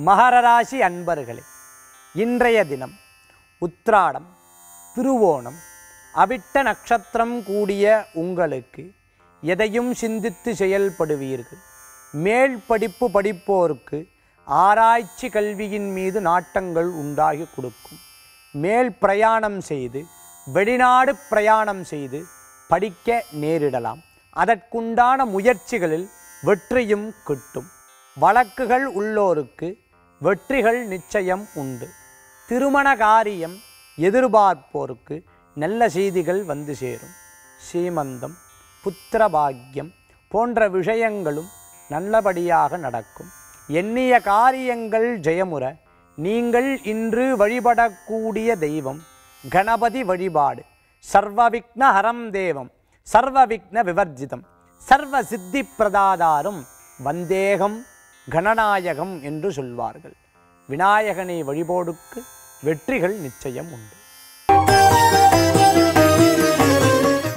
மகர ராசி அன்பர்களே, இன்றைய தினம் உத்திராடம், திருவோணம், அவிட்ட நட்சத்திரம் கூடிய உங்களுக்கு எதையும் சிந்தித்து செயல்படுவீர்கள். மேல் படிப்பு படிப்போருக்கு ஆராய்ச்சி கல்வியின் மீது நாட்டங்கள் உண்டாகி கொடுக்கும். மேல் பிரயாணம் செய்து, வெளிநாடு பிரயாணம் செய்து படிக்க நேரிடலாம். அதற்குண்டான முயற்சிகளில் வெற்றியும் கிட்டும். வழக்குகள் உள்ளோருக்கு வெற்றிகள் நிச்சயம் உண்டு. திருமண காரியம் எதிர்பார்ப்போருக்கு நல்ல செய்திகள் வந்து சேரும். சீமந்தம், புத்திரபாக்கியம் போன்ற விஷயங்களும் நல்லபடியாக நடக்கும். எண்ணிய காரியங்கள் ஜெயமுற நீங்கள் இன்று வழிபடக்கூடிய தெய்வம் கணபதி வழிபாடு. சர்வவிக்ன ஹரம் தேவம், சர்வவிக்ன விவர்ஜிதம், சர்வ சித்தி பிரதாதாரும் வந்தேகம் கணநாயகம் என்று சொல்வார்கள். விநாயகனை வழிபோடுக்கு வெற்றிகள் நிச்சயம் உண்டு.